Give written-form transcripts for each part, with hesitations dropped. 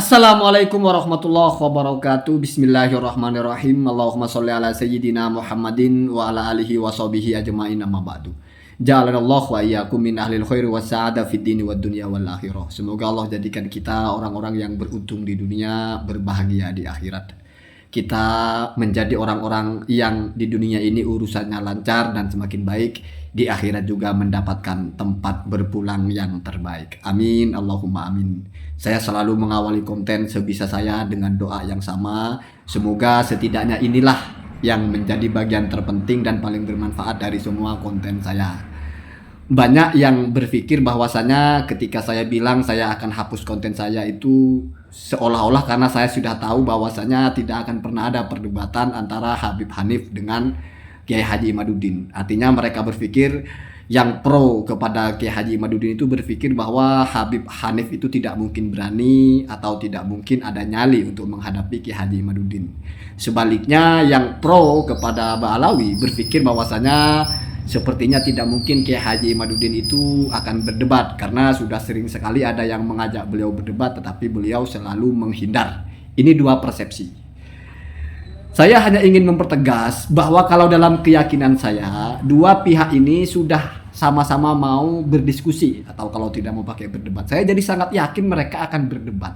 Assalamualaikum warahmatullahi wabarakatuh. Bismillahirrahmanirrahim. Allahumma sholli ala sayyidina Muhammadin wa ala alihi wa sahbihi ajma'in, amma ba'du. Ja'alanallahu wa iyyakum min ahlil khairi was sa'adah fid dini wad dunya wal akhirah. Semoga Allah jadikan kita orang-orang yang beruntung di dunia, berbahagia di akhirat. Kita menjadi orang-orang yang di dunia ini urusannya lancar dan semakin baik, di akhirat juga mendapatkan tempat berpulang yang terbaik. Amin, Allahumma amin. Saya selalu mengawali konten sebisa saya dengan doa yang sama. Semoga setidaknya inilah yang menjadi bagian terpenting dan paling bermanfaat dari semua konten saya. Banyak yang berpikir bahwasanya ketika saya bilang saya akan hapus konten saya itu seolah-olah karena saya sudah tahu bahwasanya tidak akan pernah ada perdebatan antara Habib Hanif dengan Kiai Haji Imaduddin. Artinya mereka berpikir, yang pro kepada Kiai Haji Imaduddin itu berpikir bahwa Habib Hanif itu tidak mungkin berani atau tidak mungkin ada nyali untuk menghadapi Kiai Haji Imaduddin. Sebaliknya yang pro kepada Mbak Alawi berpikir bahwasanya sepertinya tidak mungkin Kiai Haji Imaduddin itu akan berdebat karena sudah sering sekali ada yang mengajak beliau berdebat tetapi beliau selalu menghindar. Ini dua persepsi. Saya hanya ingin mempertegas bahwa kalau dalam keyakinan saya, dua pihak ini sudah sama-sama mau berdiskusi atau kalau tidak mau pakai berdebat. Saya jadi sangat yakin mereka akan berdebat.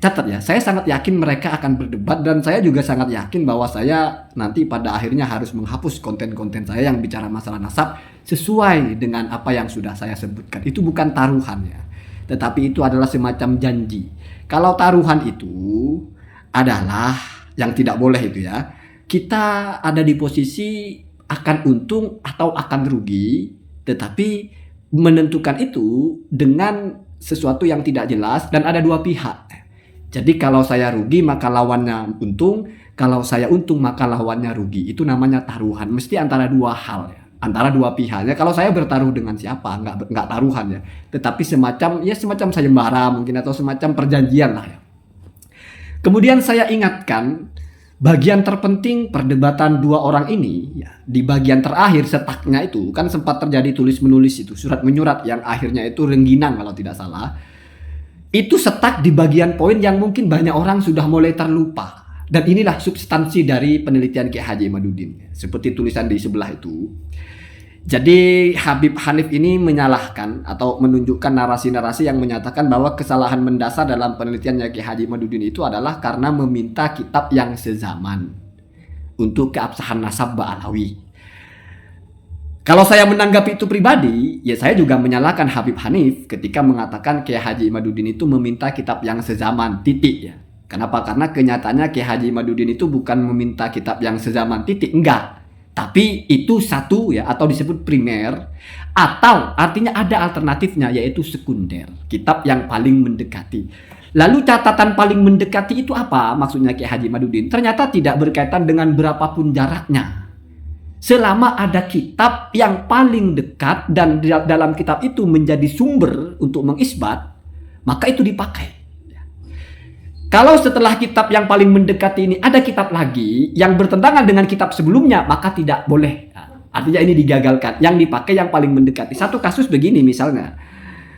Catat ya, saya sangat yakin mereka akan berdebat dan saya juga sangat yakin bahwa saya nanti pada akhirnya harus menghapus konten-konten saya yang bicara masalah nasab sesuai dengan apa yang sudah saya sebutkan. Itu bukan taruhan ya, tetapi itu adalah semacam janji. Kalau taruhan itu adalah yang tidak boleh itu ya, kita ada di posisi akan untung atau akan rugi, tetapi menentukan itu dengan sesuatu yang tidak jelas dan ada dua pihak. Jadi kalau saya rugi maka lawannya untung, kalau saya untung maka lawannya rugi. Itu namanya taruhan, mesti antara dua hal ya, antara dua pihaknya. Kalau saya bertaruh dengan siapa nggak taruhan ya, tetapi semacam sayembara mungkin atau semacam perjanjian lah ya. Kemudian saya ingatkan bagian terpenting perdebatan dua orang ini ya, di bagian terakhir setaknya itu kan sempat terjadi tulis menulis itu, surat menyurat yang akhirnya itu rengginang kalau tidak salah. Itu setak di bagian poin yang mungkin banyak orang sudah mulai terlupa. Dan inilah substansi dari penelitian Kiai Haji Imaduddin. Seperti tulisan di sebelah itu. Jadi Habib Hanif ini menyalahkan atau menunjukkan narasi-narasi yang menyatakan bahwa kesalahan mendasar dalam penelitiannya Kiai Haji Imaduddin itu adalah karena meminta kitab yang sezaman untuk keabsahan nasab Ba'alawi. Kalau saya menanggapi itu pribadi, ya saya juga menyalahkan Habib Hanif ketika mengatakan Kiai Haji Imaduddin itu meminta kitab yang sezaman, titik ya. Kenapa? Karena kenyataannya Kiai Haji Imaduddin itu bukan meminta kitab yang sezaman, titik, enggak. Tapi itu satu ya, atau disebut primer, atau artinya ada alternatifnya yaitu sekunder, kitab yang paling mendekati. Lalu catatan paling mendekati itu apa maksudnya Kiai Haji Imaduddin? Ternyata tidak berkaitan dengan berapapun jaraknya. Selama ada kitab yang paling dekat dan dalam kitab itu menjadi sumber untuk mengisbat, maka itu dipakai. Kalau setelah kitab yang paling mendekati ini ada kitab lagi yang bertentangan dengan kitab sebelumnya, maka tidak boleh. Artinya ini digagalkan. Yang dipakai yang paling mendekati. Satu kasus begini misalnya.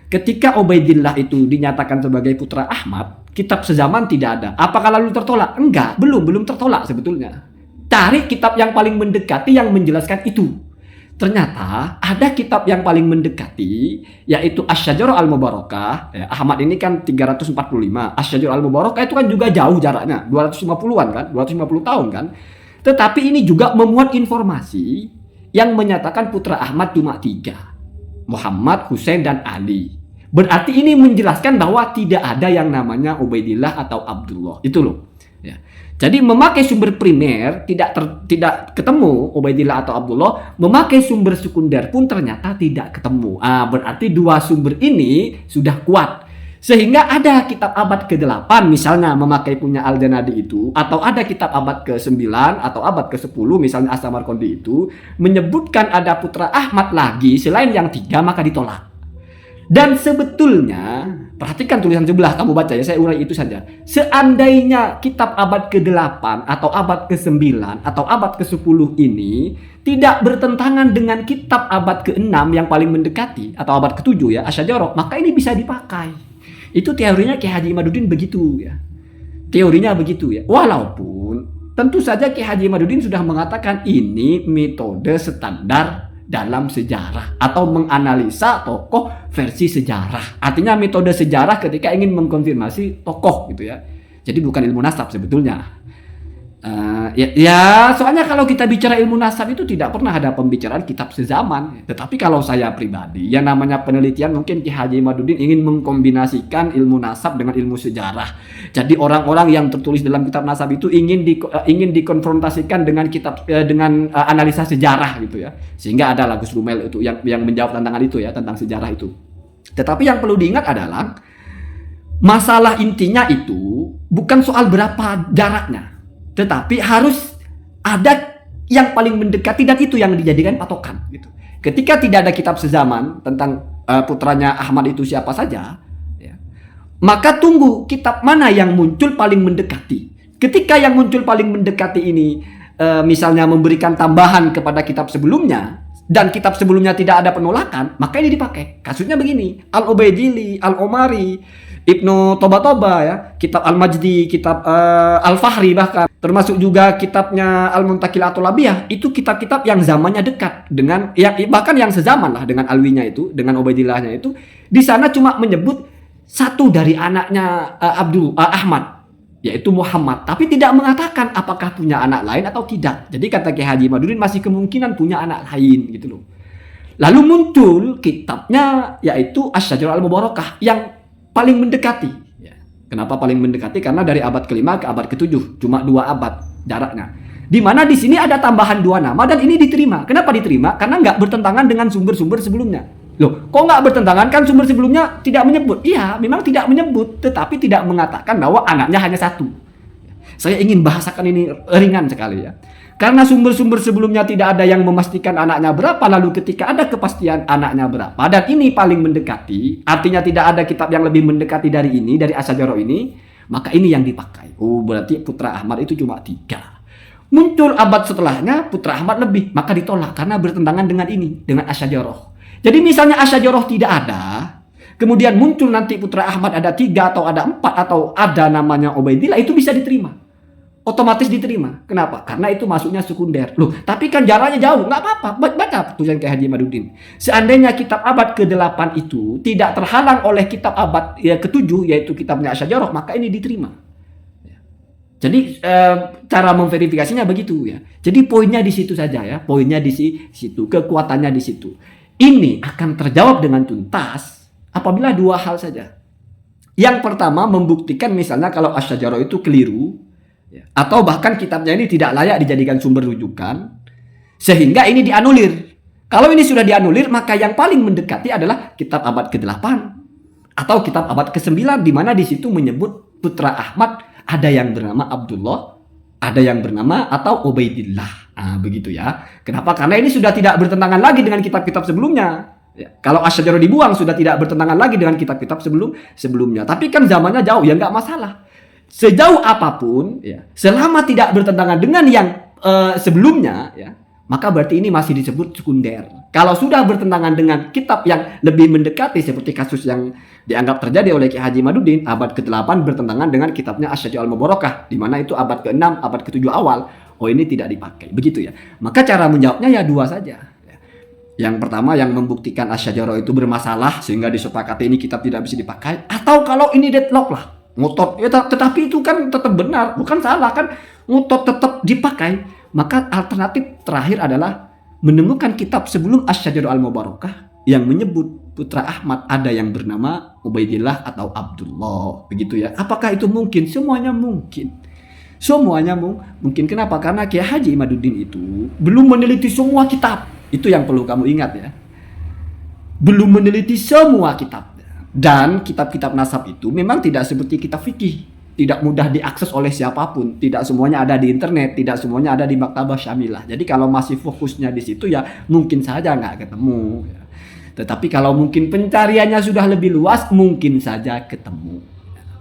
Ketika Ubaidillah itu dinyatakan sebagai putra Ahmad, kitab sezaman tidak ada. Apakah lalu tertolak? Enggak, belum tertolak sebetulnya. Cari kitab yang paling mendekati yang menjelaskan itu. Ternyata ada kitab yang paling mendekati yaitu Asy-Syajarah Al-Mubarakah. Ya, Ahmad ini kan 345. Asy-Syajarah Al-Mubarakah itu kan juga jauh jaraknya, 250-an kan, 250 tahun kan. Tetapi ini juga memuat informasi yang menyatakan putra Ahmad cuma 3. Muhammad, Husain dan Ali. Berarti ini menjelaskan bahwa tidak ada yang namanya Ubaidillah atau Abdullah. Itu loh. Ya. Jadi memakai sumber primer tidak ketemu Ubaidillah atau Abdullah, memakai sumber sekunder pun ternyata tidak ketemu. Berarti dua sumber ini sudah kuat. Sehingga ada kitab abad ke-8 misalnya memakai punya Al-Janadi itu, atau ada kitab abad ke-9 atau abad ke-10 misalnya As-Samarqandi itu menyebutkan ada putra Ahmad lagi selain yang 3, maka ditolak. Dan sebetulnya, perhatikan tulisan sebelah, kamu baca ya, saya urai itu saja. Seandainya kitab abad ke-8 atau abad ke-9 atau abad ke-10 ini tidak bertentangan dengan kitab abad ke-6 yang paling mendekati atau abad ke-7 ya, Asy-Syajarah, maka ini bisa dipakai. Itu teorinya Ki Haji Imaduddin begitu ya. Teorinya begitu ya. Walaupun tentu saja Ki Haji Imaduddin sudah mengatakan ini metode standar dalam sejarah atau menganalisa tokoh versi sejarah. Artinya metode sejarah ketika ingin mengkonfirmasi tokoh gitu ya. Jadi bukan ilmu nasab sebetulnya. Soalnya kalau kita bicara ilmu nasab itu tidak pernah ada pembicaraan kitab sezaman. Tetapi kalau saya pribadi, yang namanya penelitian mungkin Ki Haji Imaduddin ingin mengkombinasikan ilmu nasab dengan ilmu sejarah. Jadi orang-orang yang tertulis dalam kitab nasab itu ingin dikonfrontasikan dengan analisa sejarah gitu ya. Sehingga ada Gus Rumel itu yang menjawab tantangan itu ya, tentang sejarah itu. Tetapi yang perlu diingat adalah masalah intinya itu bukan soal berapa jaraknya. Tetapi harus ada yang paling mendekati dan itu yang dijadikan patokan gitu. Ketika tidak ada kitab sezaman tentang putranya Ahmad itu siapa saja ya, maka tunggu kitab mana yang muncul paling mendekati. Ketika yang muncul paling mendekati ini misalnya memberikan tambahan kepada kitab sebelumnya dan kitab sebelumnya tidak ada penolakan, maka ini dipakai. Kasusnya begini, Al-Ubaidili, Al-Omari, Ibnu Toba ya, kitab Al-Majdi, kitab Al-Fahri, bahkan termasuk juga kitabnya Al-Muntakil atau Labiyah, itu kitab-kitab yang zamannya dekat dengan bahkan yang sezaman lah dengan Alwinya itu, dengan Ubaidillahnya itu. Di sana cuma menyebut satu dari anaknya Ahmad, yaitu Muhammad, tapi tidak mengatakan apakah punya anak lain atau tidak. Jadi kata Ki Haji Imaduddin masih kemungkinan punya anak lain gitu loh. Lalu muncul kitabnya yaitu Asy-Syajarah Al-Mubarakah yang paling mendekati. Ya. Kenapa paling mendekati? Karena dari abad ke-5 ke abad ke-7, cuma 2 abad jaraknya. Di mana di sini ada tambahan 2 nama dan ini diterima. Kenapa diterima? Karena nggak bertentangan dengan sumber-sumber sebelumnya. Loh, kok nggak bertentangan? Kan sumber sebelumnya tidak menyebut. Iya, memang tidak menyebut, tetapi tidak mengatakan bahwa anaknya hanya satu. Saya ingin bahasakan ini ringan sekali ya. Karena sumber-sumber sebelumnya tidak ada yang memastikan anaknya berapa, lalu ketika ada kepastian anaknya berapa, dan ini paling mendekati, artinya tidak ada kitab yang lebih mendekati dari ini, dari Asy-Syajarah ini, maka ini yang dipakai. Oh, berarti putra Ahmad itu cuma 3. Muncul abad setelahnya, putra Ahmad lebih, maka ditolak karena bertentangan dengan ini, dengan Asy-Syajarah. Jadi misalnya Asy-Syajarah tidak ada, kemudian muncul nanti putra Ahmad ada 3 atau ada 4 atau ada namanya Ubaidillah, itu bisa diterima. Otomatis diterima. Kenapa? Karena itu masuknya sekunder. Loh, tapi kan jaraknya jauh. Nggak apa-apa. Baca tulisan Ki Haji Imaduddin. Seandainya kitab abad ke-8 itu tidak terhalang oleh kitab abad ke-7, yaitu kitabnya Asy-Syajarah, maka ini diterima. Jadi cara memverifikasinya begitu ya. Jadi poinnya di situ saja ya. Poinnya di situ. Kekuatannya di situ. Ini akan terjawab dengan tuntas apabila 2 hal saja. Yang pertama, membuktikan misalnya kalau Asy-Syajarah itu keliru, atau bahkan kitabnya ini tidak layak dijadikan sumber rujukan, sehingga ini dianulir. Kalau ini sudah dianulir, maka yang paling mendekati adalah kitab abad ke-8 atau kitab abad ke-9, di mana di situ menyebut putra Ahmad ada yang bernama Abdullah, ada yang bernama atau Ubaidillah. Begitu ya. Kenapa? Karena ini sudah tidak bertentangan lagi dengan kitab-kitab sebelumnya. Ya, kalau Asy-Syajarah dibuang sudah tidak bertentangan lagi dengan kitab-kitab sebelumnya. Tapi kan zamannya jauh, ya nggak masalah. Sejauh apapun, ya, selama tidak bertentangan dengan yang sebelumnya, ya, maka berarti ini masih disebut sekunder. Kalau sudah bertentangan dengan kitab yang lebih mendekati, seperti kasus yang dianggap terjadi oleh Ki Haji Imaduddin, abad ke-8 bertentangan dengan kitabnya Asy-Syajarah Al-Mubarakah, di mana itu abad ke-6, abad ke-7 awal. Oh, ini tidak dipakai, begitu ya. Maka cara menjawabnya ya 2 saja. Yang pertama, yang membuktikan Asy-Syajarah itu bermasalah sehingga disepakati ini kitab tidak bisa dipakai, atau kalau ini deadlock lah. Ngotot ya, tetapi itu kan tetap benar, bukan salah kan, ngotot tetap dipakai. Maka alternatif terakhir adalah menemukan kitab sebelum Asy-Syajarah Al-Mubarakah yang menyebut putra Ahmad ada yang bernama Ubaidillah atau Abdullah, begitu ya. Apakah itu mungkin? Semuanya mungkin. Semuanya mungkin. Kenapa? Karena Ki Haji Imaduddin itu belum meneliti semua kitab. Itu yang perlu kamu ingat ya. Belum meneliti semua kitab. Dan kitab-kitab nasab itu memang tidak seperti kitab fikih, tidak mudah diakses oleh siapapun, tidak semuanya ada di internet, tidak semuanya ada di maktabah syamilah. Jadi kalau masih fokusnya di situ ya mungkin saja nggak ketemu. Tetapi kalau mungkin pencariannya sudah lebih luas, mungkin saja ketemu.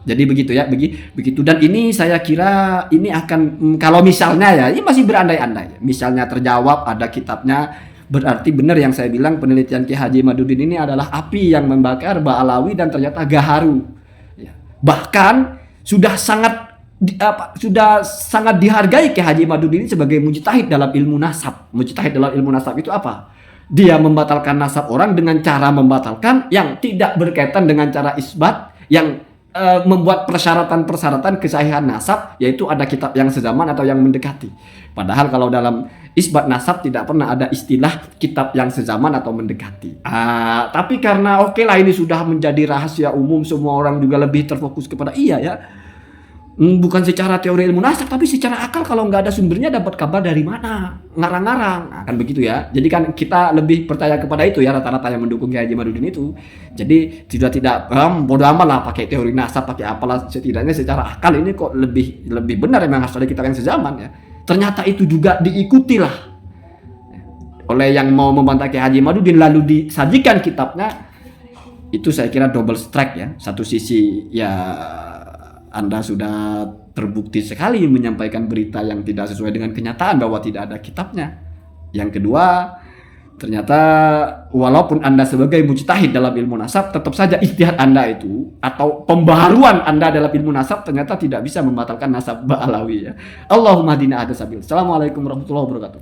Jadi begitu ya, begitu. Dan ini saya kira ini akan, kalau misalnya ya, ini masih berandai-andai. Misalnya terjawab ada kitabnya, berarti benar yang saya bilang penelitian Ki Haji Imaduddin ini adalah api yang membakar Ba'alawi dan ternyata Gaharu. Bahkan sudah sudah sangat dihargai Kiai Haji Imaduddin sebagai mujtahid dalam ilmu nasab. Mujtahid dalam ilmu nasab itu apa? Dia membatalkan nasab orang dengan cara membatalkan yang tidak berkaitan dengan cara isbat, yang membuat persyaratan-persyaratan kesahihan nasab, yaitu ada kitab yang sezaman atau yang mendekati. Padahal kalau dalam isbat nasab tidak pernah ada istilah kitab yang sezaman atau mendekati. Tapi karena oke lah ini sudah menjadi rahasia umum, semua orang juga lebih terfokus kepada bukan secara teori ilmu nasab, tapi secara akal. Kalau nggak ada sumbernya dapat kabar dari mana? Ngarang-ngarang, kan begitu ya. Jadi kan kita lebih percaya kepada itu ya, rata-rata yang mendukung Kiai Haji Imaduddin itu. Jadi tidak bodoh amat lah pakai teori nasab, pakai apalah, setidaknya secara akal ini kok lebih benar, memang harus ada kitab yang sezaman ya. Ternyata itu juga diikuti lah oleh yang mau membantah Kiai Haji Imaduddin, lalu disajikan kitabnya. Itu saya kira double strike ya. Satu sisi ya Anda sudah terbukti sekali menyampaikan berita yang tidak sesuai dengan kenyataan bahwa tidak ada kitabnya. Yang kedua, ternyata walaupun Anda sebagai mujtahid dalam ilmu nasab, tetap saja ijtihad Anda itu atau pembaharuan Anda dalam ilmu nasab ternyata tidak bisa membatalkan nasab Ba'alawi ya. Allahumma hadina hada sabil. Assalamualaikum warahmatullahi wabarakatuh.